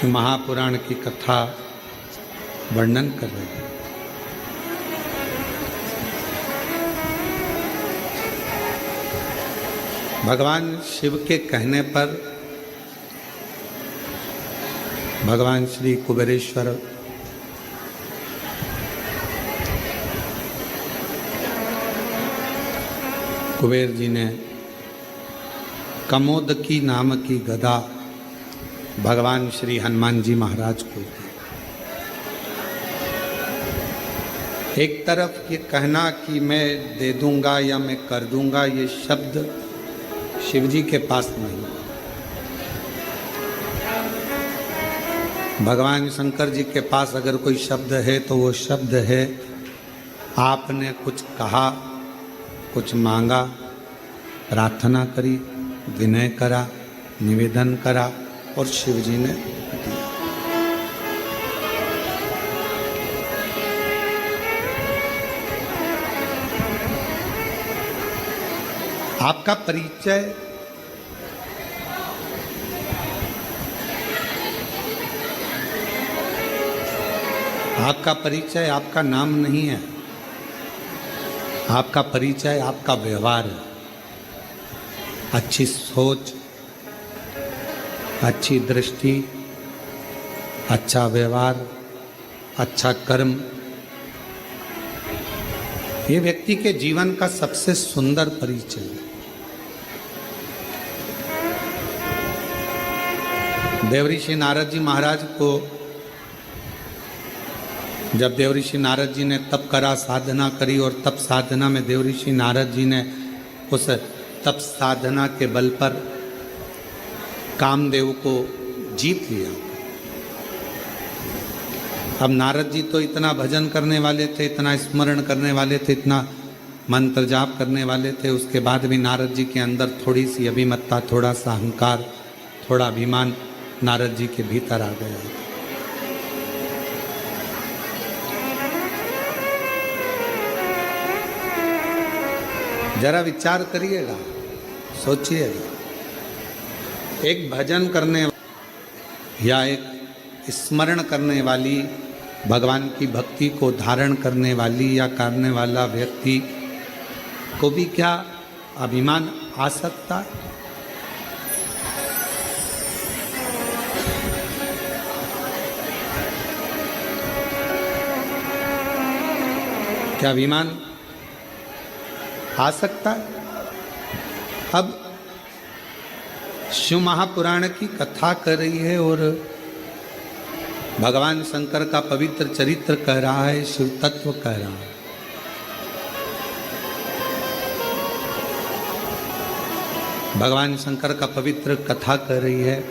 शिव महापुराण की कथा वर्णन कर रहे हैं। भगवान शिव के कहने पर भगवान श्री कुबेरेश्वर कुबेर जी ने कमोदकी नाम की गदा भगवान श्री हनुमान जी महाराज को दी। एक तरफ ये कहना कि मैं दे दूंगा या मैं कर दूंगा, ये शब्द शिव जी के पास नहीं। भगवान शंकर जी के पास अगर कोई शब्द है तो वो शब्द है, आपने कुछ कहा, कुछ मांगा, प्रार्थना करी, विनय करा, निवेदन करा और शिव जी ने दिया। आपका परिचय आपका नाम नहीं है, आपका परिचय आपका व्यवहार है। अच्छी सोच, अच्छी दृष्टि, अच्छा व्यवहार, अच्छा कर्म, ये व्यक्ति के जीवन का सबसे सुंदर परिचय है। देवऋषि नारद जी महाराज को जब देवऋषि नारद जी ने तप करा, साधना करी, और तप साधना में देवऋषि नारद जी ने उस तप साधना के बल पर कामदेव को जीत लिया। अब नारद जी तो इतना भजन करने वाले थे, इतना स्मरण करने वाले थे, इतना मंत्र जाप करने वाले थे, उसके बाद भी नारद जी के अंदर थोड़ी सी अभिमत्ता, थोड़ा सा अहंकार, थोड़ा अभिमान नारद जी के भीतर आ गया। जरा विचार करिएगा, सोचिएगा। एक भजन करने या एक स्मरण करने वाली, भगवान की भक्ति को धारण करने वाली या करने वाला व्यक्ति को भी क्या अभिमान आ सकता है? क्या अभिमान आ सकता है? अब शिव महापुराण की कथा कर रही है और भगवान शंकर का पवित्र चरित्र कह रहा है, शिव तत्व कह रहा है। भगवान शंकर का पवित्र कथा कर रही है।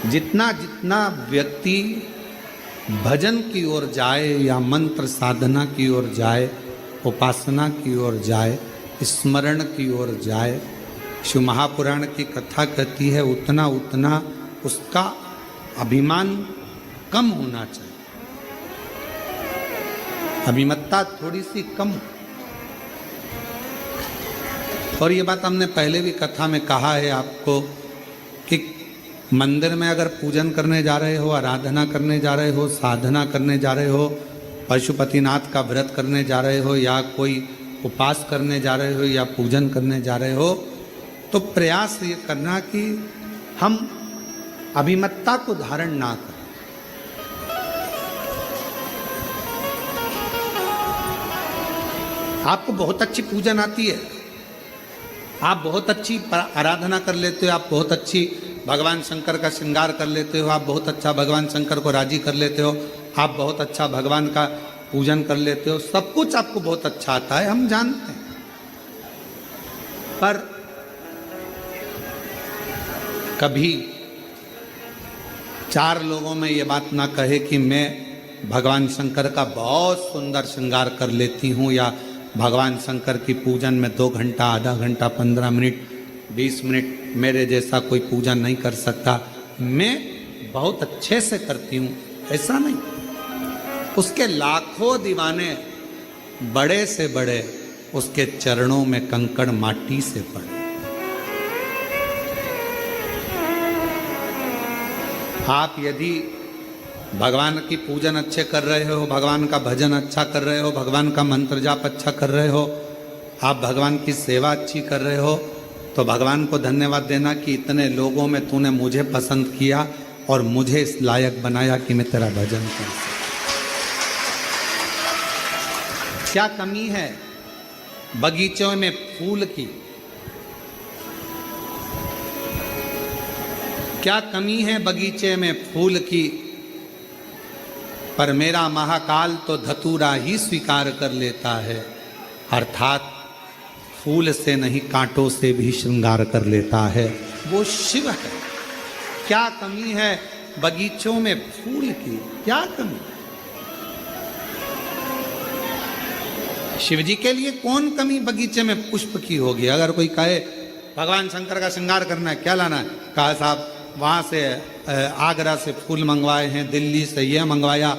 जितना जितना व्यक्ति भजन की ओर जाए या मंत्र साधना की ओर जाए, उपासना की ओर जाए, स्मरण की ओर जाए, शिव महापुराण की कथा कहती है उतना उतना उसका अभिमान कम होना चाहिए, अभिमत्ता थोड़ी सी कम। और ये बात हमने पहले भी कथा में कहा है आपको कि मंदिर में अगर पूजन करने जा रहे हो, आराधना करने जा रहे हो, साधना करने जा रहे हो, पशुपतिनाथ का व्रत करने जा रहे हो, या कोई उपास करने जा रहे हो, या पूजन करने जा रहे हो, तो प्रयास ये करना कि हम अभिमत्ता को धारण ना करें। आपको बहुत अच्छी पूजन आती है, आप बहुत अच्छी आराधना कर लेते हो, आप बहुत अच्छी भगवान शंकर का श्रृंगार कर लेते हो, आप बहुत अच्छा भगवान शंकर को राजी कर लेते हो, आप बहुत अच्छा भगवान का पूजन कर लेते हो, सब कुछ आपको बहुत अच्छा आता है, हम जानते हैं। पर कभी चार लोगों में ये बात ना कहे कि मैं भगवान शंकर का बहुत सुंदर श्रृंगार कर लेती हूँ, या भगवान शंकर की पूजन में 2 घंटा, आधा घंटा, 15 मिनट, 20 मिनट मेरे जैसा कोई पूजन नहीं कर सकता, मैं बहुत अच्छे से करती हूँ, ऐसा नहीं। उसके लाखों दीवाने, बड़े से बड़े, उसके चरणों में कंकड़ माटी से पड़े। आप यदि भगवान की पूजन अच्छे कर रहे हो, भगवान का भजन अच्छा कर रहे हो, भगवान का मंत्र जाप अच्छा कर रहे हो, आप भगवान की सेवा अच्छी कर रहे हो, तो भगवान को धन्यवाद देना कि इतने लोगों में तूने मुझे पसंद किया और मुझे इस लायक बनाया कि मैं तेरा भजन कर सकूं। क्या कमी है बगीचों में फूल की? क्या कमी है बगीचे में फूल की? पर मेरा महाकाल तो धतूरा ही स्वीकार कर लेता है, अर्थात फूल से नहीं कांटों से भी श्रृंगार कर लेता है, वो शिव है। क्या कमी है बगीचों में फूल की? क्या कमी? शिव जी के लिए कौन कमी बगीचे में पुष्प की होगी? अगर कोई कहे भगवान शंकर का श्रृंगार करना है, क्या लाना है? कहा साहब वहाँ से आगरा से फूल मंगवाए हैं, दिल्ली से ये मंगवाया,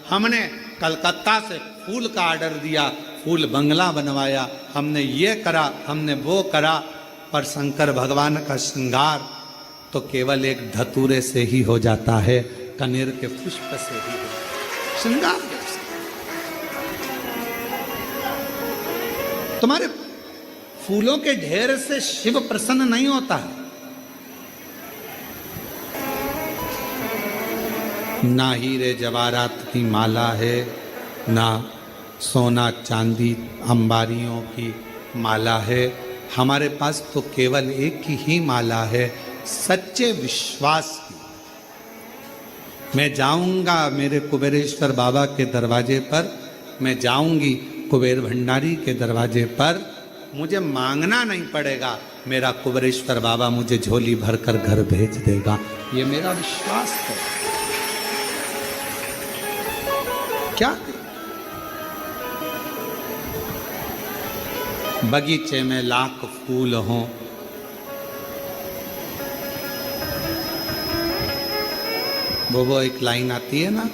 हमने कलकत्ता से फूल का ऑर्डर दिया, फूल बंगला बनवाया, हमने ये करा, हमने वो करा। पर शंकर भगवान का श्रृंगार तो केवल एक धतूरे से ही हो जाता है, कनेर के पुष्प से ही हो श्रृंगार। तुम्हारे फूलों के ढेर से शिव प्रसन्न नहीं होता है। ना हीरे जवाहरात की माला है, ना सोना चांदी अंबारियों की माला है, हमारे पास तो केवल एक ही माला है, सच्चे विश्वास की। मैं जाऊंगा मेरे कुबेरेश्वर बाबा के दरवाजे पर, मैं जाऊंगी कुबेर भंडारी के दरवाजे पर, मुझे मांगना नहीं पड़ेगा, मेरा कुबेरेश्वर बाबा मुझे झोली भरकर घर भेज देगा, ये मेरा विश्वास है। क्या बगीचे में लाख फूल हों, वो एक लाइन आती है ना,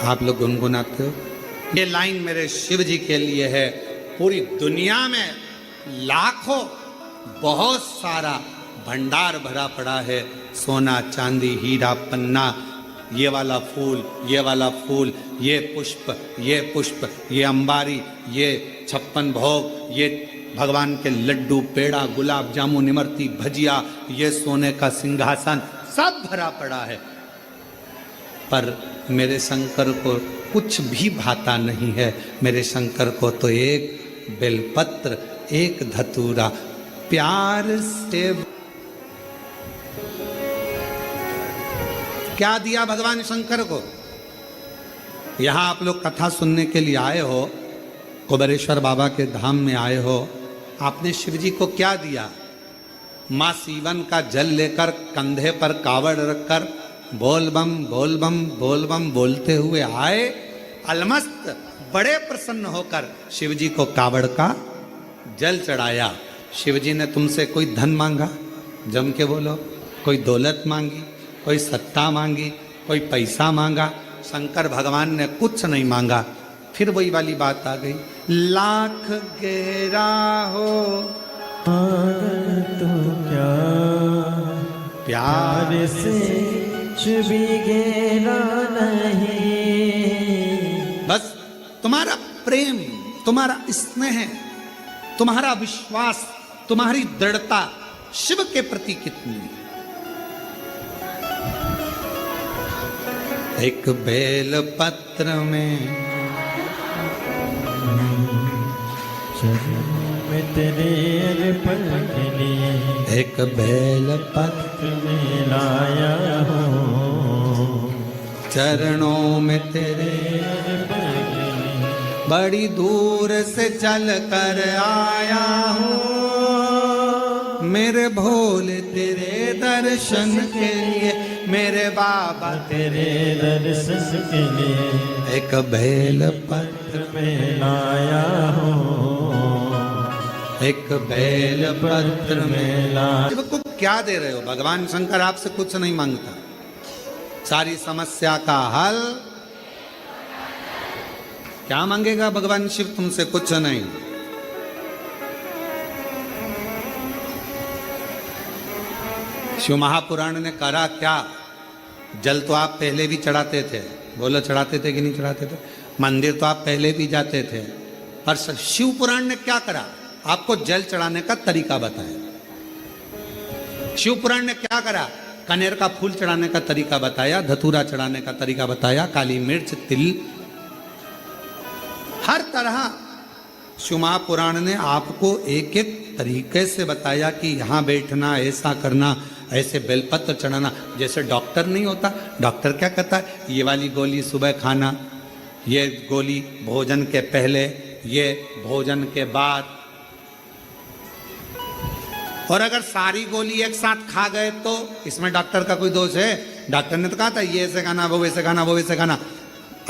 आप लोग गुनगुनाते हो, ये लाइन मेरे शिव जी के लिए है। पूरी दुनिया में लाखों, बहुत सारा भंडार भरा पड़ा है, सोना चांदी हीरा पन्ना, ये वाला फूल, ये वाला फूल, ये पुष्प, ये पुष्प, ये अंबारी, ये 56 भोग, ये भगवान के लड्डू, पेड़ा, गुलाब जामुन, इमरती, भजिया, ये सोने का सिंहासन, सब भरा पड़ा है। पर मेरे शंकर को कुछ भी भाता नहीं है। मेरे शंकर को तो एक बेलपत्र, एक धतूरा प्यार से। क्या दिया भगवान शंकर को? यहां आप लोग कथा सुनने के लिए आए हो, कुबेरेश्वर बाबा के धाम में आए हो, आपने शिव जी को क्या दिया? मां सीवन का जल लेकर कंधे पर कावड़ रखकर बोल बम बोल बम बोल बम बोलते हुए आए, अलमस्त बड़े प्रसन्न होकर शिव जी को कावड़ का जल चढ़ाया। शिव जी ने तुमसे कोई धन मांगा? जम के बोलो। कोई दौलत मांगी, कोई सत्ता मांगी, कोई पैसा मांगा? शंकर भगवान ने कुछ नहीं मांगा। फिर वही वाली बात आ गई, लाख गहरा हो तो क्या प्यार से भी गहरा नहीं। बस तुम्हारा प्रेम, तुम्हारा स्नेह, तुम्हारा विश्वास, तुम्हारी दृढ़ता शिव के प्रति कितनी। एक बेल पत्र में तेरे अर्पण के लिए एक बेल पत्र में लाया हूँ, चरणों में तेरे अर्पण के लिए बड़ी दूर से चल कर आया हूँ, मेरे भोले तेरे दर्शन के लिए, मेरे बाबा तेरे दर्शन के लिए एक बेल पत्र में लाया हूँ, एक बेल पत्र में लाया। शिव को क्या दे रहे हो? भगवान शंकर आपसे कुछ नहीं मांगता, सारी समस्या का हल क्या मांगेगा भगवान शिव तुमसे? कुछ नहीं। शिव महापुराण ने करा क्या? जल तो आप पहले भी चढ़ाते थे, बोलो चढ़ाते थे कि नहीं चढ़ाते थे? मंदिर तो आप पहले भी जाते थे, पर शिव पुराण ने क्या करा? आपको जल चढ़ाने का तरीका बताया। शिव पुराण ने क्या करा? कनेर का फूल चढ़ाने का तरीका बताया, धतूरा चढ़ाने का तरीका बताया, काली मिर्च, तिल, हर तरह शिव महापुराण ने आपको एक एक तरीके से बताया कि यहाँ बैठना, ऐसा करना, ऐसे बेलपत्र चढ़ाना। जैसे डॉक्टर नहीं होता, डॉक्टर क्या कहता है? ये वाली गोली सुबह खाना, ये गोली भोजन के पहले, ये भोजन के बाद। और अगर सारी गोली एक साथ खा गए तो इसमें डॉक्टर का कोई दोष है? डॉक्टर ने तो कहा था ये ऐसे खाना, वो वैसे खाना, वो वैसे खाना।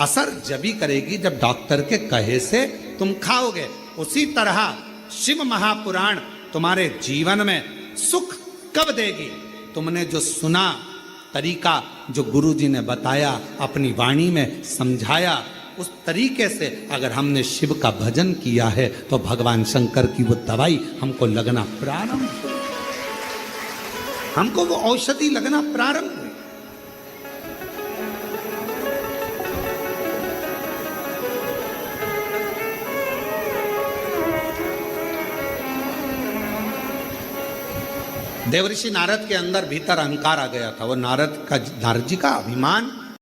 असर जब ही करेगी जब डॉक्टर के कहे से तुम खाओगे। उसी तरह शिव महापुराण तुम्हारे जीवन में सुख कब देगी? तुमने जो सुना तरीका, जो गुरुजी ने बताया, अपनी वाणी में समझाया, उस तरीके से अगर हमने शिव का भजन किया है तो भगवान शंकर की वो दवाई हमको लगना प्रारंभ हो, हमको वो औषधि लगना प्रारंभ हुई। देवऋषि नारद के अंदर भीतर अहंकार आ गया था। वो नारद जी का अभिमान